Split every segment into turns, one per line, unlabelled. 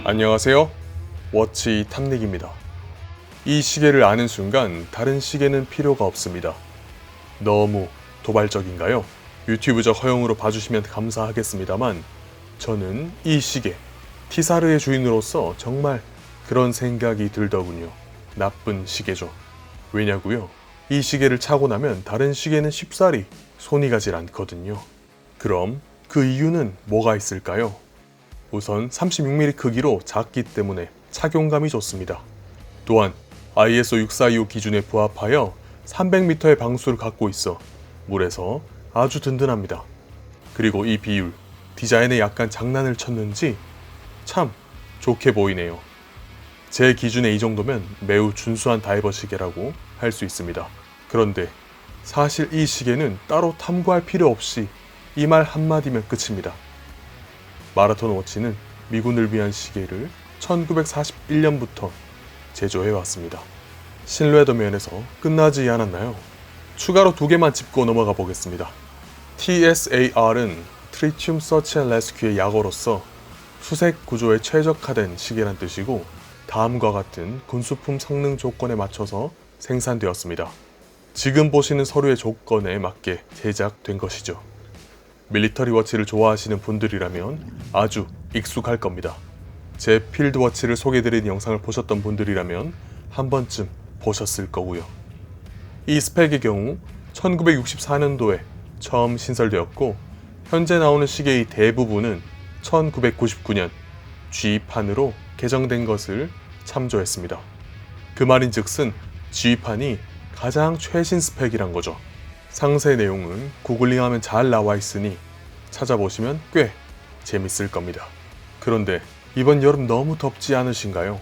안녕하세요. 워치 탐닉입니다. 이 시계를 아는 순간 다른 시계는 필요가 없습니다. 너무 도발적인가요? 유튜브적 허용으로 봐주시면 감사하겠습니다만 저는 이 시계, 티사르의 주인으로서 정말 그런 생각이 들더군요. 나쁜 시계죠. 왜냐고요? 이 시계를 차고 나면 다른 시계는 쉽사리 손이 가질 않거든요. 그럼 그 이유는 뭐가 있을까요? 우선 36mm 크기로 작기 때문에 착용감이 좋습니다. 또한 ISO 6425 기준에 부합하여 300m의 방수를 갖고 있어 물에서 아주 든든합니다. 그리고 이 비율, 디자인에 약간 장난을 쳤는지 참 좋게 보이네요. 제 기준에 이 정도면 매우 준수한 다이버 시계라고 할 수 있습니다. 그런데 사실 이 시계는 따로 탐구할 필요 없이 이 말 한마디면 끝입니다. 마라톤 워치는 미군을 위한 시계를 1941년부터 제조해왔습니다. 신뢰도 면에서 끝나지 않았나요? 추가로 2개만 짚고 넘어가 보겠습니다. TSAR은 트리튬 서치 앤 레스큐의 약어로서 수색 구조에 최적화된 시계란 뜻이고 다음과 같은 군수품 성능 조건에 맞춰서 생산되었습니다. 지금 보시는 서류의 조건에 맞게 제작된 것이죠. 밀리터리 워치를 좋아하시는 분들이라면 아주 익숙할 겁니다. 제 필드 워치를 소개해드린 영상을 보셨던 분들이라면 한 번쯤 보셨을 거고요. 이 스펙의 경우 1964년도에 처음 신설되었고 현재 나오는 시계의 대부분은 1999년 G판으로 개정된 것을 참조했습니다. 그 말인즉슨 G판이 가장 최신 스펙이란 거죠. 상세 내용은 구글링하면 잘 나와 있으니 찾아보시면 꽤 재밌을 겁니다. 그런데 이번 여름 너무 덥지 않으신가요?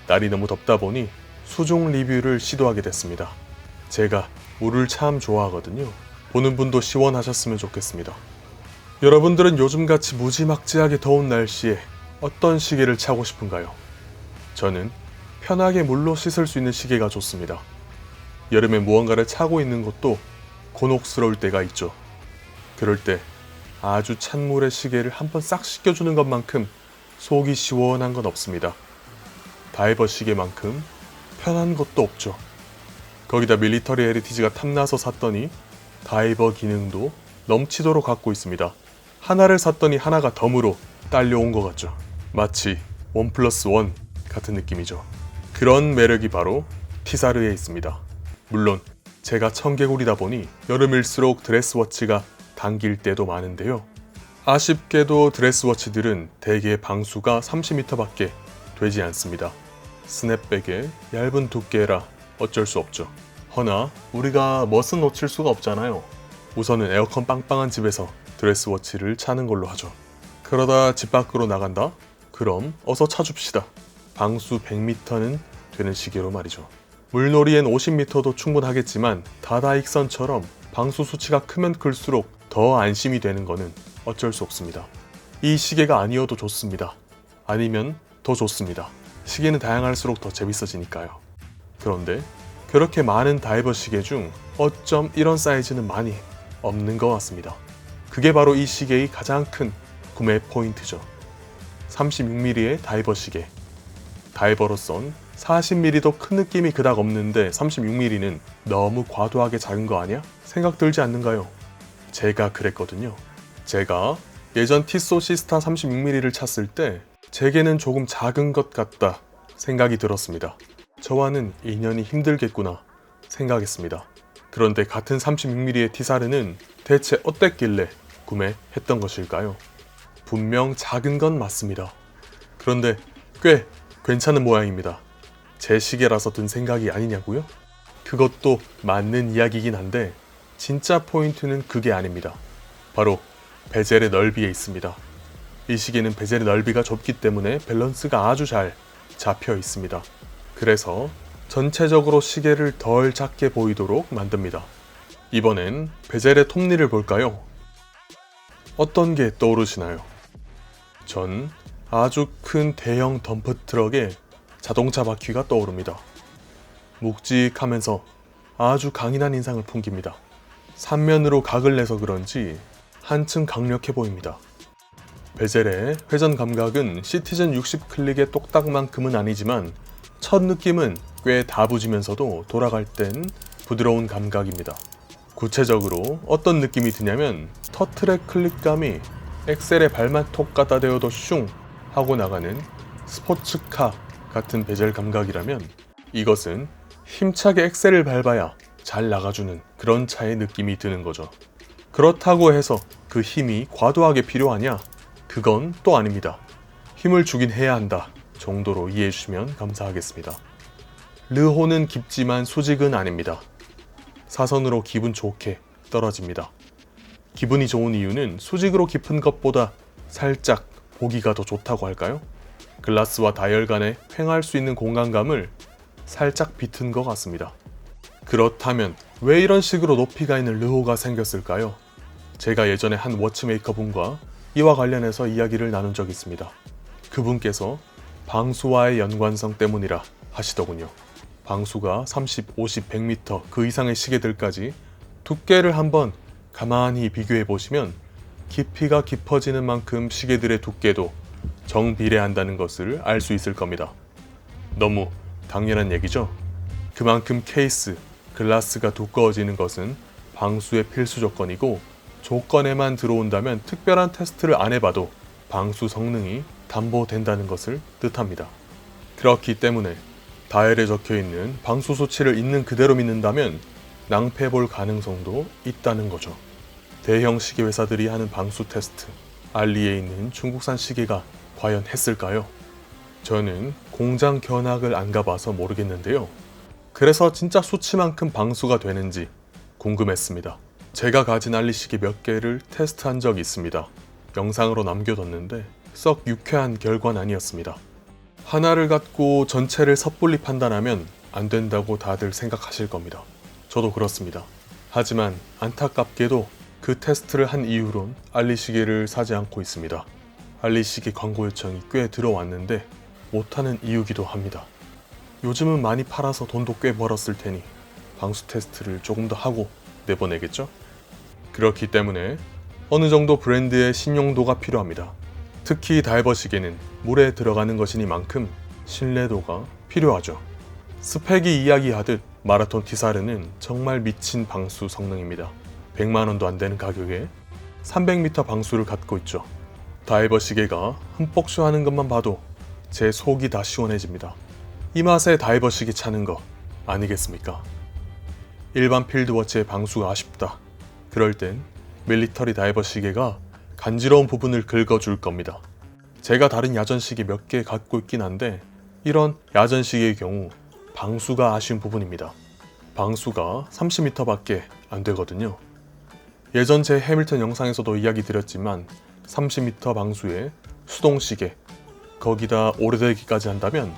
날이 너무 덥다 보니 수중 리뷰를 시도하게 됐습니다. 제가 물을 참 좋아하거든요. 보는 분도 시원하셨으면 좋겠습니다. 여러분들은 요즘같이 무지막지하게 더운 날씨에 어떤 시계를 차고 싶은가요? 저는 편하게 물로 씻을 수 있는 시계가 좋습니다. 여름에 무언가를 차고 있는 것도 곤혹스러울 때가 있죠. 그럴 때 아주 찬물에 시계를 한번 싹 씻겨주는 것만큼 속이 시원한 건 없습니다. 다이버 시계만큼 편한 것도 없죠. 거기다 밀리터리 헤리티지가 탐나서 샀더니 다이버 기능도 넘치도록 갖고 있습니다. 하나를 샀더니 하나가 덤으로 딸려온 것 같죠. 마치 1+1 같은 느낌이죠. 그런 매력이 바로 티사르에 있습니다. 물론 제가 청개구리다 보니 여름일수록 드레스워치가 당길 때도 많은데요. 아쉽게도 드레스워치들은 대개 방수가 30m밖에 되지 않습니다. 스냅백의 얇은 두께라 어쩔 수 없죠. 허나 우리가 멋은 놓칠 수가 없잖아요. 우선은 에어컨 빵빵한 집에서 드레스워치를 차는 걸로 하죠. 그러다 집 밖으로 나간다? 그럼 어서 차줍시다. 방수 100m는 되는 시계로 말이죠. 물놀이엔 50m도 충분하겠지만 다다익선처럼 방수 수치가 크면 클수록 더 안심이 되는 거는 어쩔 수 없습니다. 이 시계가 아니어도 좋습니다. 아니면 더 좋습니다. 시계는 다양할수록 더 재밌어지니까요. 그런데 그렇게 많은 다이버 시계 중 어쩜 이런 사이즈는 많이 없는 것 같습니다. 그게 바로 이 시계의 가장 큰 구매 포인트죠. 36mm의 다이버 시계. 다이버로선 40mm도 큰 느낌이 그닥 없는데 36mm는 너무 과도하게 작은 거 아니야? 생각 들지 않는가요? 제가 그랬거든요. 제가 예전 티소 시스타 36mm를 찼을 때 제게는 조금 작은 것 같다 생각이 들었습니다. 저와는 인연이 힘들겠구나 생각했습니다. 그런데 같은 36mm의 티사르는 대체 어땠길래 구매했던 것일까요? 분명 작은 건 맞습니다. 그런데 꽤 괜찮은 모양입니다. 제 시계라서 든 생각이 아니냐고요? 그것도 맞는 이야기이긴 한데 진짜 포인트는 그게 아닙니다. 바로 베젤의 넓이에 있습니다. 이 시계는 베젤의 넓이가 좁기 때문에 밸런스가 아주 잘 잡혀 있습니다. 그래서 전체적으로 시계를 덜 작게 보이도록 만듭니다. 이번엔 베젤의 톱니를 볼까요? 어떤 게 떠오르시나요? 전 아주 큰 대형 덤프트럭에 자동차 바퀴가 떠오릅니다. 묵직하면서 아주 강인한 인상을 풍깁니다. 삼면으로 각을 내서 그런지 한층 강력해 보입니다. 베젤의 회전 감각은 시티즌 60 클릭의 똑딱만큼은 아니지만 첫 느낌은 꽤 다부지면서도 돌아갈 땐 부드러운 감각입니다. 구체적으로 어떤 느낌이 드냐면 터틀의 클릭감이 엑셀에 발만 톡 갖다 대어도 슝 하고 나가는 스포츠카 같은 베젤 감각이라면, 이것은 힘차게 엑셀을 밟아야 잘 나가주는 그런 차의 느낌이 드는 거죠. 그렇다고 해서 그 힘이 과도하게 필요하냐? 그건 또 아닙니다. 힘을 주긴 해야 한다 정도로 이해해 주시면 감사하겠습니다. 르호는 깊지만 수직은 아닙니다. 사선으로 기분 좋게 떨어집니다. 기분이 좋은 이유는 수직으로 깊은 것보다 살짝 보기가 더 좋다고 할까요? 글라스와 다이얼 간에 횡할 수 있는 공간감을 살짝 비튼 것 같습니다. 그렇다면 왜 이런 식으로 높이가 있는 르호가 생겼을까요? 제가 예전에 한 워치메이커 분과 이와 관련해서 이야기를 나눈 적이 있습니다. 그분께서 방수와의 연관성 때문이라 하시더군요. 방수가 30, 50, 100m 그 이상의 시계들까지 두께를 한번 가만히 비교해 보시면 깊이가 깊어지는 만큼 시계들의 두께도 정비례한다는 것을 알 수 있을 겁니다. 너무 당연한 얘기죠? 그만큼 케이스, 글라스가 두꺼워지는 것은 방수의 필수 조건이고, 조건에만 들어온다면 특별한 테스트를 안 해봐도 방수 성능이 담보된다는 것을 뜻합니다. 그렇기 때문에 다이얼에 적혀있는 방수 수치를 있는 그대로 믿는다면 낭패볼 가능성도 있다는 거죠. 대형 시계 회사들이 하는 방수 테스트, 알리에 있는 중국산 시계가 과연 했을까요? 저는 공장 견학을 안 가봐서 모르겠는데요. 그래서 진짜 수치만큼 방수가 되는지 궁금했습니다. 제가 가진 알리 시계 몇 개를 테스트한 적이 있습니다. 영상으로 남겨뒀는데 썩 유쾌한 결과는 아니었습니다. 하나를 갖고 전체를 섣불리 판단하면 안 된다고 다들 생각하실 겁니다. 저도 그렇습니다. 하지만 안타깝게도 그 테스트를 한 이후론 알리 시계를 사지 않고 있습니다. 알리 시계 광고 요청이 꽤 들어왔는데 못하는 이유기도 합니다. 요즘은 많이 팔아서 돈도 꽤 벌었을 테니 방수 테스트를 조금 더 하고 내보내겠죠? 그렇기 때문에 어느 정도 브랜드의 신용도가 필요합니다. 특히 다이버 시계는 물에 들어가는 것이니만큼 신뢰도가 필요하죠. 스펙이 이야기하듯 마라톤 티사르는 정말 미친 방수 성능입니다. 100만원도 안 되는 가격에 300m 방수를 갖고 있죠. 다이버 시계가 흠뻑 쇼하는 것만 봐도 제 속이 다 시원해집니다. 이 맛에 다이버 시계 차는 거 아니겠습니까? 일반 필드워치의 방수가 아쉽다. 그럴 땐 밀리터리 다이버 시계가 간지러운 부분을 긁어줄 겁니다. 제가 다른 야전 시계 몇 개 갖고 있긴 한데 이런 야전 시계의 경우 방수가 아쉬운 부분입니다. 방수가 30m밖에 안 되거든요. 예전 제 해밀턴 영상에서도 이야기 드렸지만 30m 방수에 수동 시계, 거기다 오래되기까지 한다면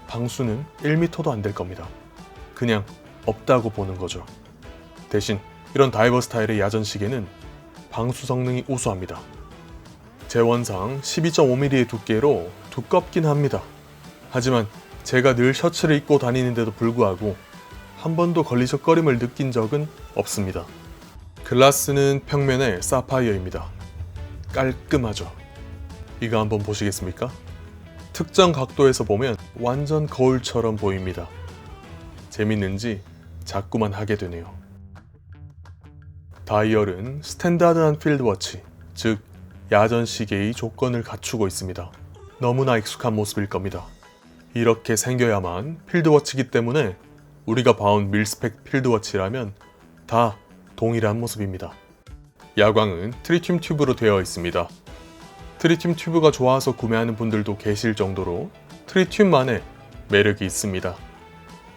방수는 1m도 안 될 겁니다. 그냥 없다고 보는 거죠. 대신 이런 다이버 스타일의 야전 시계는 방수 성능이 우수합니다. 제 원상 12.5mm의 두께로 두껍긴 합니다. 하지만 제가 늘 셔츠를 입고 다니는데도 불구하고 한 번도 걸리적거림을 느낀 적은 없습니다. 글라스는 평면에 사파이어입니다. 깔끔하죠. 이거 한번 보시겠습니까? 특정 각도에서 보면 완전 거울처럼 보입니다. 재밌는지 자꾸만 하게 되네요. 다이얼은 스탠다드한 필드워치, 즉 야전 시계의 조건을 갖추고 있습니다. 너무나 익숙한 모습일 겁니다. 이렇게 생겨야만 필드워치이기 때문에 우리가 봐온 밀스펙 필드워치라면 다 동일한 모습입니다. 야광은 트리튬 튜브로 되어 있습니다. 트리튬 튜브가 좋아서 구매하는 분들도 계실 정도로 트리튬만의 매력이 있습니다.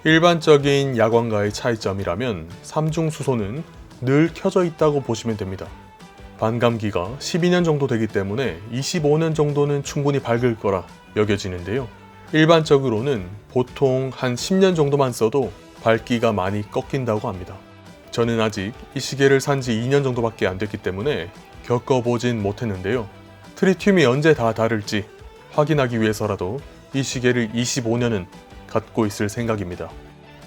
일반적인 야광과의 차이점이라면 삼중 수소는 늘 켜져 있다고 보시면 됩니다. 반감기가 12년 정도 되기 때문에 25년 정도는 충분히 밝을 거라 여겨지는데요. 일반적으로는 보통 한 10년 정도만 써도 밝기가 많이 꺾인다고 합니다. 저는 아직 이 시계를 산 지 2년 정도밖에 안 됐기 때문에 겪어보진 못했는데요. 트리튬이 언제 다 닳을지 확인하기 위해서라도 이 시계를 25년은 갖고 있을 생각입니다.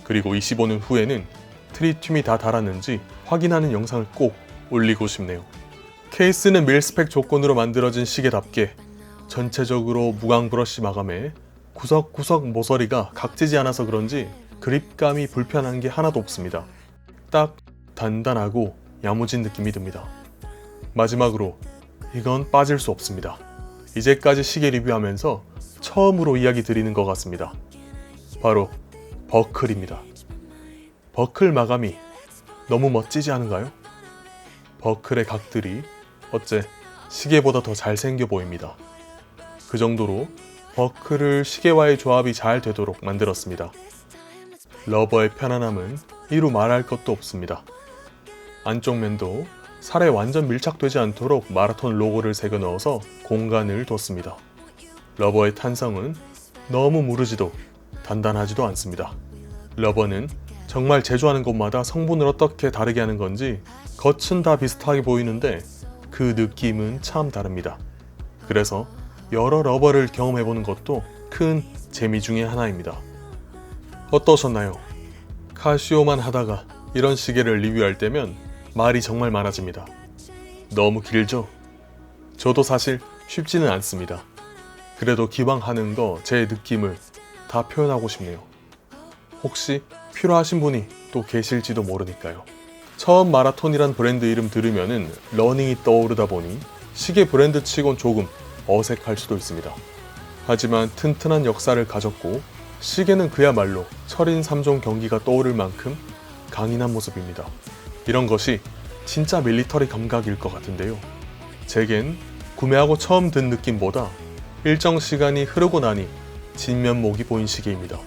그리고 25년 후에는 트리튬이 다 닳았는지 확인하는 영상을 꼭 올리고 싶네요. 케이스는 밀스펙 조건으로 만들어진 시계답게 전체적으로 무광 브러쉬 마감에 구석구석 모서리가 각지지 않아서 그런지 그립감이 불편한 게 하나도 없습니다. 딱 단단하고 야무진 느낌이 듭니다. 마지막으로 이건 빠질 수 없습니다. 이제까지 시계 리뷰하면서 처음으로 이야기 드리는 것 같습니다. 바로 버클입니다. 버클 마감이 너무 멋지지 않은가요? 버클의 각들이 어째 시계보다 더 잘생겨 보입니다. 그 정도로 버클을 시계와의 조합이 잘 되도록 만들었습니다. 러버의 편안함은 이루 말할 것도 없습니다. 안쪽 면도 살에 완전 밀착되지 않도록 마라톤 로고를 새겨 넣어서 공간을 뒀습니다. 러버의 탄성은 너무 무르지도 단단하지도 않습니다. 러버는 정말 제조하는 곳마다 성분을 어떻게 다르게 하는 건지 겉은 다 비슷하게 보이는데 그 느낌은 참 다릅니다. 그래서 여러 러버를 경험해보는 것도 큰 재미 중에 하나입니다. 어떠셨나요? 카시오만 하다가 이런 시계를 리뷰할 때면 말이 정말 많아집니다. 너무 길죠? 저도 사실 쉽지는 않습니다. 그래도 기왕 하는 거 제 느낌을 다 표현하고 싶네요. 혹시 필요하신 분이 또 계실지도 모르니까요. 처음 마라톤이란 브랜드 이름 들으면은 러닝이 떠오르다 보니 시계 브랜드 치곤 조금 어색할 수도 있습니다. 하지만 튼튼한 역사를 가졌고 시계는 그야말로 철인 3종 경기가 떠오를 만큼 강인한 모습입니다. 이런 것이 진짜 밀리터리 감각일 것 같은데요. 제겐 구매하고 처음 든 느낌보다 일정 시간이 흐르고 나니 진면목이 보인 시계입니다.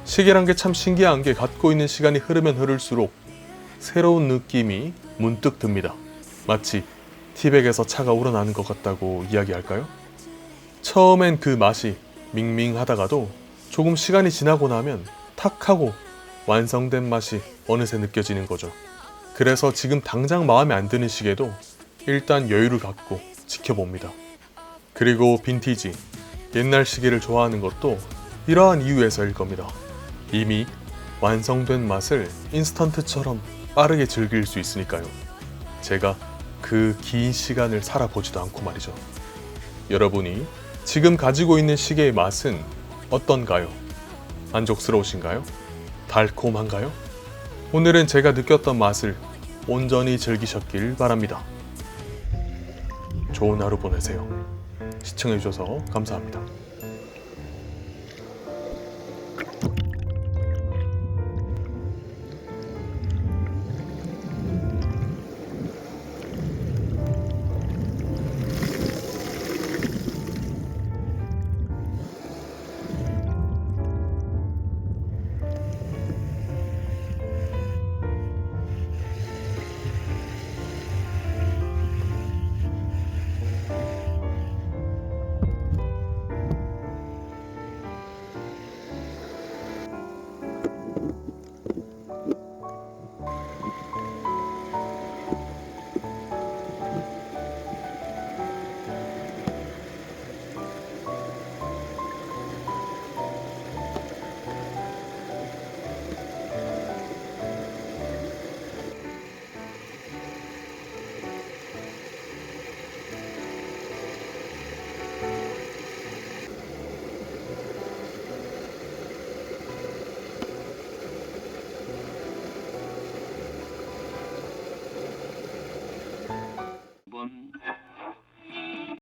시계란 게 참 신기한 게 갖고 있는 시간이 흐르면 흐를수록 새로운 느낌이 문득 듭니다. 마치 티백에서 차가 우러나는 것 같다고 이야기할까요? 처음엔 그 맛이 밍밍하다가도 조금 시간이 지나고 나면 탁 하고 완성된 맛이 어느새 느껴지는 거죠. 그래서 지금 당장 마음에 안 드는 시계도 일단 여유를 갖고 지켜봅니다. 그리고 빈티지, 옛날 시계를 좋아하는 것도 이러한 이유에서일 겁니다. 이미 완성된 맛을 인스턴트처럼 빠르게 즐길 수 있으니까요. 제가 그 긴 시간을 살아보지도 않고 말이죠. 여러분이 지금 가지고 있는 시계의 맛은 어떤가요? 만족스러우신가요? 달콤한가요? 오늘은 제가 느꼈던 맛을 온전히 즐기셨길 바랍니다. 좋은 하루 보내세요. 시청해주셔서 감사합니다.